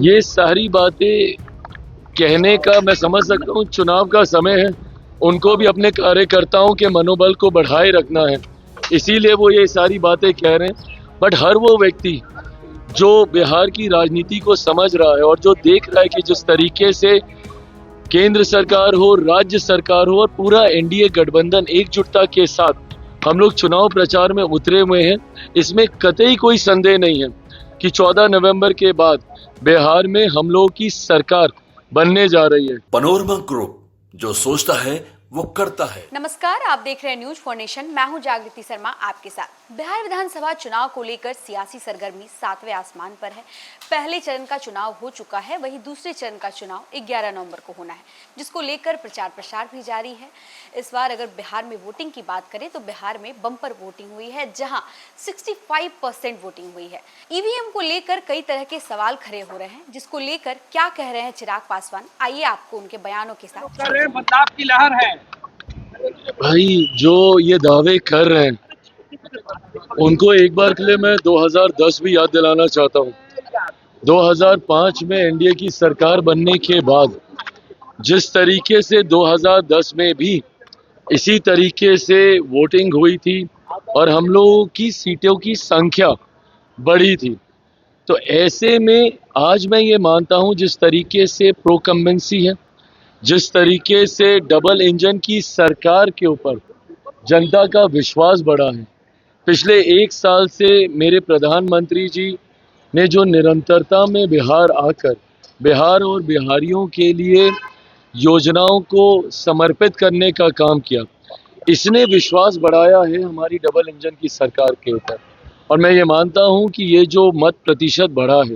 ये सारी बातें कहने का मैं समझ सकता हूँ, चुनाव का समय है, उनको भी अपने कार्यकर्ताओं के मनोबल को बढ़ाए रखना है, इसीलिए वो ये सारी बातें कह रहे हैं। बट हर वो व्यक्ति जो बिहार की राजनीति को समझ रहा है और जो देख रहा है कि जिस तरीके से केंद्र सरकार हो, राज्य सरकार हो और पूरा एनडीए गठबंधन एकजुटता के साथ हम लोग चुनाव प्रचार में उतरे हुए हैं, इसमें कतई कोई संदेह नहीं है कि 14 नवंबर के बाद बिहार में हम लोगों की सरकार बनने जा रही है। पनोरमा ग्रुप, जो सोचता है वो करता है। नमस्कार, आप देख रहे हैं न्यूज फॉर नेशन। मैं हूं जागृति शर्मा आपके साथ। बिहार विधानसभा चुनाव को लेकर सियासी सरगर्मी 7वें आसमान पर है। पहले चरण का चुनाव हो चुका है, वहीं दूसरे चरण का चुनाव 11 नवंबर को होना है, जिसको लेकर प्रचार प्रसार भी जारी है। इस बार अगर बिहार में वोटिंग की बात करें तो बिहार में बम्पर वोटिंग हुई है, जहां 65% वोटिंग हुई है। ईवीएम को लेकर कई तरह के सवाल खड़े हो रहे हैं, जिसको लेकर क्या कह रहे हैं चिराग पासवान, आइए आपको उनके बयानों के साथ। बदलाव की लहर है भाई, जो ये दावे कर रहे हैं उनको एक बार के लिए मैं 2010 भी याद दिलाना चाहता हूँ। 2005 में एनडीए की सरकार बनने के बाद जिस तरीके से 2010 में भी इसी तरीके से वोटिंग हुई थी और हम लोगों की सीटों की संख्या बढ़ी थी, तो ऐसे में आज मैं ये मानता हूँ जिस तरीके से प्रोकम्बेंसी है, जिस तरीके से डबल इंजन की सरकार के ऊपर जनता का विश्वास बढ़ा है। पिछले 1 साल से मेरे प्रधानमंत्री जी ने जो निरंतरता में बिहार आकर बिहार और बिहारियों के लिए योजनाओं को समर्पित करने का काम किया, इसने विश्वास बढ़ाया है हमारी डबल इंजन की सरकार के ऊपर। और मैं ये मानता हूं कि ये जो मत प्रतिशत बढ़ा है,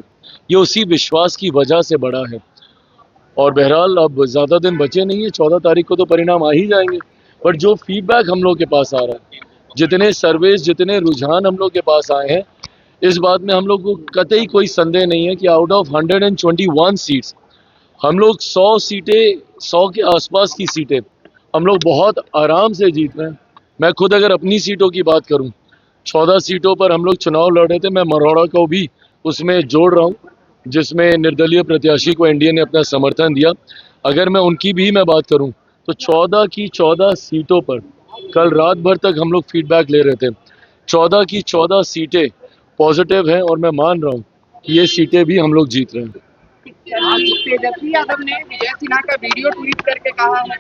ये उसी विश्वास की वजह से बढ़ा है। और बहरहाल अब ज़्यादा दिन बचे नहीं है, 14 तारीख को तो परिणाम आ ही जाएंगे। बट जो फीडबैक हम लोग के पास आ रहा है, जितने सर्वेस, जितने रुझान हम लोग के पास आए हैं, इस बात में हम लोग को कतई कोई संदेह नहीं है कि आउट ऑफ 121 सीट्स हम लोग 100 सीटें, 100 के आसपास की सीटें हम लोग बहुत आराम से जीत रहे हैं। मैं खुद अगर अपनी सीटों की बात करूं, 14 सीटों पर हम लोग चुनाव लड़ रहे थे, मैं मरौड़ा को भी उसमें जोड़ रहा हूं, जिसमें निर्दलीय प्रत्याशी को एनडीए ने अपना समर्थन दिया। अगर मैं उनकी भी मैं बात करूं तो 14 की 14 सीटों पर कल रात भर तक हम लोग फीडबैक ले रहे थे। 14 की 14 सीटें पॉजिटिव हैं और मैं मान रहा हूं कि ये सीटें भी हम लोग जीत रहे हैं। आज तेजस्वी यादव ने विजय सिन्हा का वीडियो ट्वीट करके कहा है,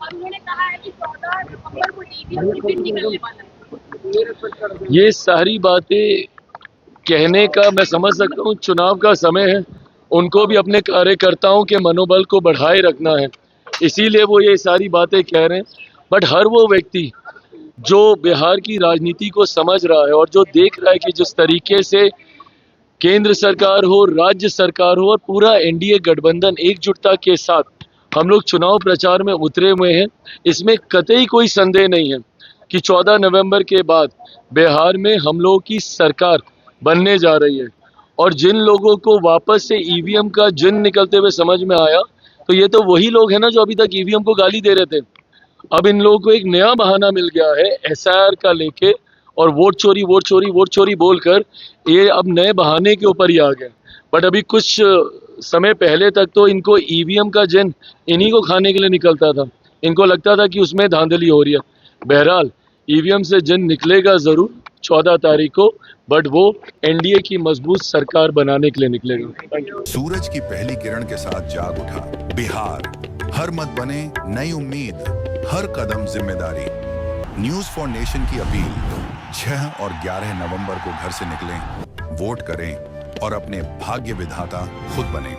उन्होंने कहा है कि 14 नवंबर को ईवीएम टिकट निकलने वाला है। ये सारी बातें कहने का मैं समझ सकता हूँ, चुनाव का समय है, उनको भी अपने कार्यकर्ताओं के मनोबल को बढ़ाए रखना है, इसीलिए वो ये सारी बातें कह रहे हैं। बट हर वो व्यक्ति जो बिहार की राजनीति को समझ रहा है और जो देख रहा है कि जिस तरीके से केंद्र सरकार हो, राज्य सरकार हो और पूरा एनडीए गठबंधन एकजुटता के साथ हम लोग चुनाव प्रचार में उतरे हुए हैं, इसमें कतई कोई संदेह नहीं है कि 14 नवंबर के बाद बिहार में हम लोगों की सरकार बनने जा रही है। और जिन लोगों को वापस से ईवीएम का जिन निकलते हुए समझ में आया, तो ये तो वही लोग हैं ना जो अभी तक ईवीएम को गाली दे रहे थे। अब इन लोगों को एक नया बहाना मिल गया है एसआईआर का लेके, और वोट चोरी बोलकर ये अब नए बहाने के ऊपर ही आ गए। बट अभी कुछ समय पहले तक तो इनको ईवीएम का जिन इन्हीं को खाने के लिए निकलता था, इनको लगता था कि उसमें धांधली हो रही है। बहरहाल ईवीएम से जिन निकलेगा जरूर 14 तारीख को, बट वो एनडीए की मजबूत सरकार बनाने के लिए निकलेगा। सूरज की पहली किरण के साथ जाग उठा बिहार, हर मत बने नई उम्मीद, हर कदम जिम्मेदारी। न्यूज फॉर नेशन की अपील, 6 और 11 नवंबर को घर से निकलें, वोट करें और अपने भाग्य विधाता खुद बने।